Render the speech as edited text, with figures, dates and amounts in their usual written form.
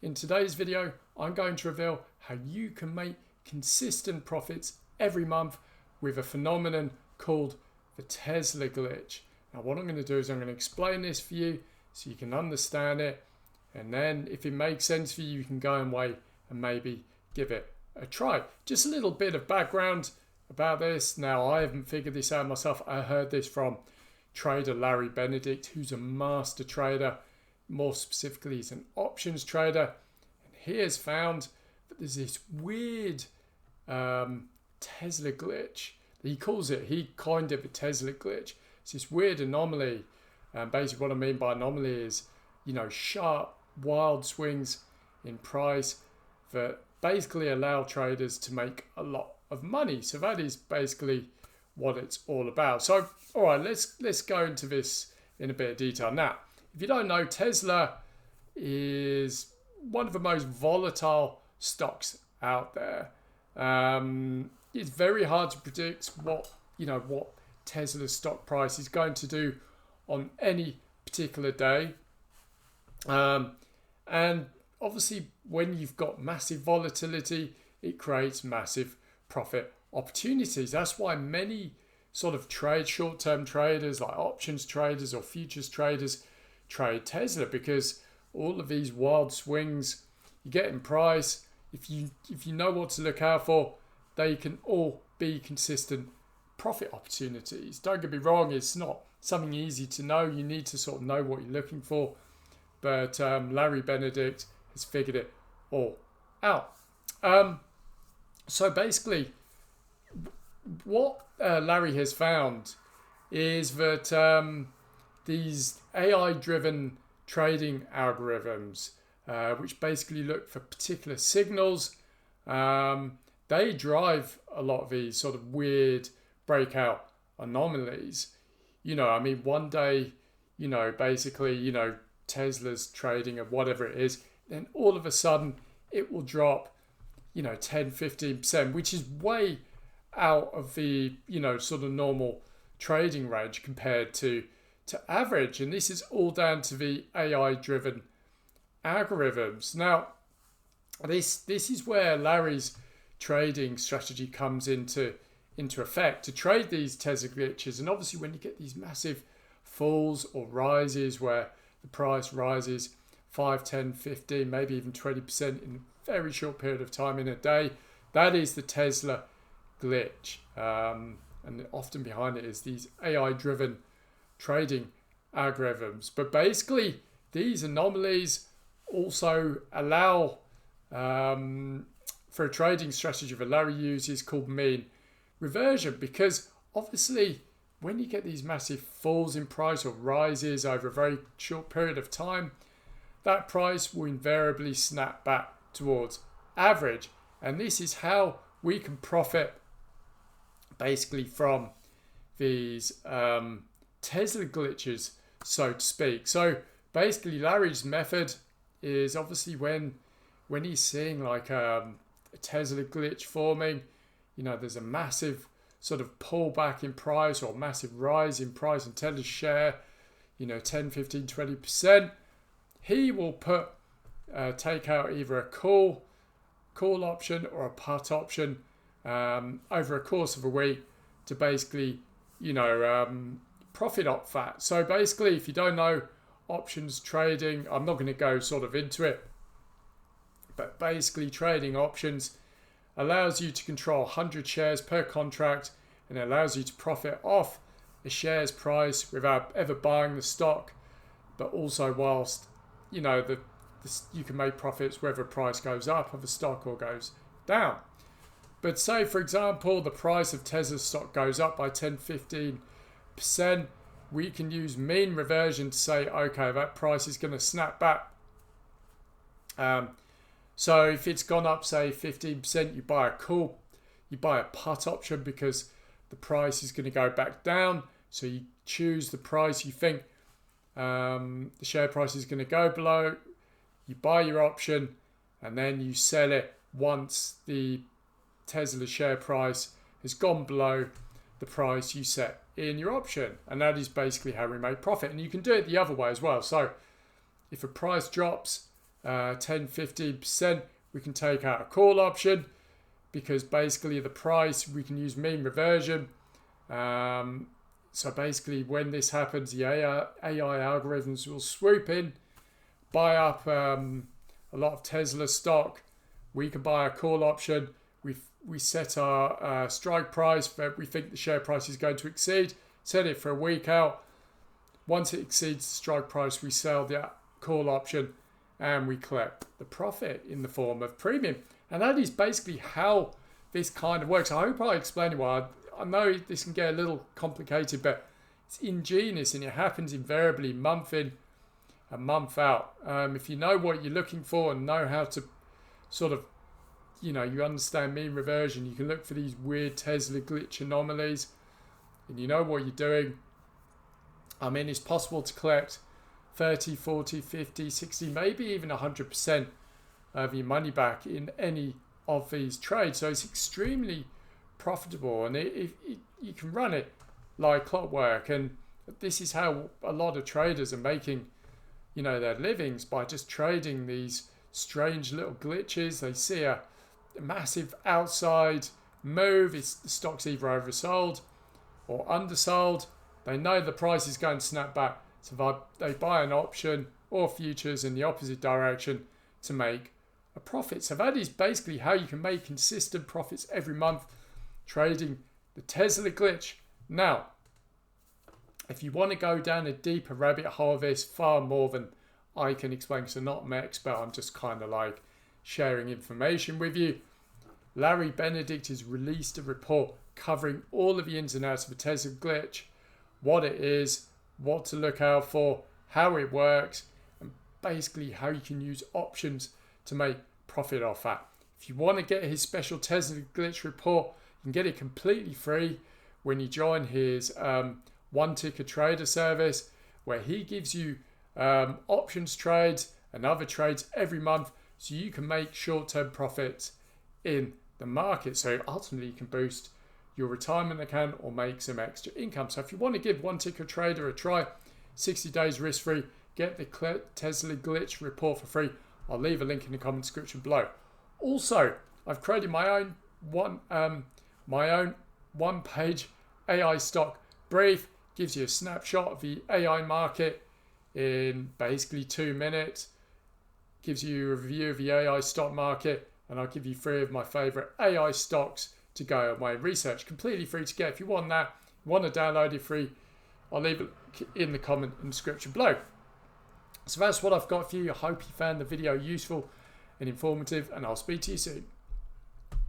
In today's video, I'm going to reveal how you can make consistent profits every month with a phenomenon called the Tesla glitch. Now what I'm going to do is I'm going to explain this for you so you can understand it, and then if it makes sense for you, you can go away and maybe give it a try. Just a little bit of background about this. Now I haven't figured this out myself. I heard this from trader Larry Benedict, who's a master trader. More specifically, he's an options trader, and he has found that there's this weird Tesla glitch. He coined it the Tesla glitch. It's this weird anomaly. Basically what I mean by anomaly is, sharp, wild swings in price that basically allow traders to make a lot of money. So that is basically what it's all about. So, all right, let's go into this in a bit of detail. Now, if you don't know, Tesla is one of the most volatile stocks out there. It's very hard to predict what Tesla's stock price is going to do on any particular day. And obviously, when you've got massive volatility, it creates massive profit opportunities. That's why many sort of short-term traders like options traders or futures traders trade Tesla, because all of these wild swings you get in price, if you know what to look out for, they can all be consistent profit opportunities. Don't get me wrong, it's not something easy to know. You need to sort of know what you're looking for, but Larry Benedict has figured it all out. So basically what Larry has found is that these AI-driven trading algorithms, which basically look for particular signals, they drive a lot of these sort of weird breakout anomalies. One day, basically, Tesla's trading at whatever it is, then all of a sudden it will drop, 10-15%, which is way out of the, sort of normal trading range compared to average. And this is all down to the AI-driven algorithms. Now, this is where Larry's trading strategy comes into effect to trade these Tesla glitches. And obviously, when you get these massive falls or rises where the price rises 5, 10, 15, maybe even 20% in a very short period of time in a day, that is the Tesla glitch. And often behind it is these AI-driven trading algorithms. But basically, these anomalies also allow for a trading strategy that Larry uses called mean reversion, because obviously when you get these massive falls in price or rises over a very short period of time, that price will invariably snap back towards average. And this is how we can profit basically from these Tesla glitches, so to speak. So basically Larry's method is obviously when he's seeing like a Tesla glitch forming, there's a massive sort of pullback in price or massive rise in price in Tesla's share, 10, 15, 20%, he will take out either a call option or a put option over a course of a week to basically, profit off that. So basically, if you don't know options trading, I'm not going to go sort of into it, but basically trading options allows you to control 100 shares per contract, and it allows you to profit off a share's price without ever buying the stock, but also whilst, you can make profits whether price goes up of the stock or goes down. But say, for example, the price of Tesla stock goes up by 10-15%, we can use mean reversion to say, okay, that price is going to snap back. So if it's gone up, say 15%, you buy a call, you buy a put option because the price is going to go back down. So you choose the price you think the share price is going to go below. You buy your option, and then you sell it once the Tesla share price has gone below the price you set in your option. And that is basically how we make profit. And you can do it the other way as well. So if a price drops 10-15%, we can take out a call option, because basically the price, we can use mean reversion. So basically when this happens, the AI algorithms will swoop in, buy up a lot of Tesla stock. We can buy a call option. We set our strike price that we think the share price is going to exceed, set it for a week out. Once it exceeds the strike price, we sell the call option and we collect the profit in the form of premium. And that is basically how this kind of works. I hope I explained it well. I know this can get a little complicated, but it's ingenious and it happens invariably month in and month out. If you know what you're looking for and know how to sort of, you understand mean reversion, you can look for these weird Tesla glitch anomalies and you know what you're doing. I mean, it's possible to collect 30, 40, 50, 60, maybe even 100% of your money back in any of these trades. So it's extremely profitable, and you can run it like clockwork. And this is how a lot of traders are making, their livings, by just trading these strange little glitches. They see a massive outside move. The stock's either oversold or undersold. They know the price is going to snap back. So they buy an option or futures in the opposite direction to make a profit. So that is basically how you can make consistent profits every month trading the Tesla glitch. Now, if you want to go down a deeper rabbit hole of this, far more than I can explain, because I'm not an expert, I'm just kind of like sharing information with you. Larry Benedict has released a report covering all of the ins and outs of the Tesla glitch, what it is, what to look out for, how it works, and basically how you can use options to make profit off that. If you want to get his special Tesla glitch report, you can get it completely free when you join his One Ticker Trader service, where he gives you options trades and other trades every month, so you can make short-term profits in the market. So ultimately you can boost your retirement account or make some extra income. So if you want to give One Ticker Trader a try, 60 days risk-free, get the Tesla glitch report for free. I'll leave a link in the comment description below. Also, I've created my own one-page AI stock brief. Gives you a snapshot of the AI market in basically 2 minutes. Gives you a review of the AI stock market, and I'll give you 3 of my favorite AI stocks to go on my research. Completely free to get. If you want that, want to download it free, I'll leave it in the comment and description below. So that's what I've got for you. I hope you found the video useful and informative, and I'll speak to you soon.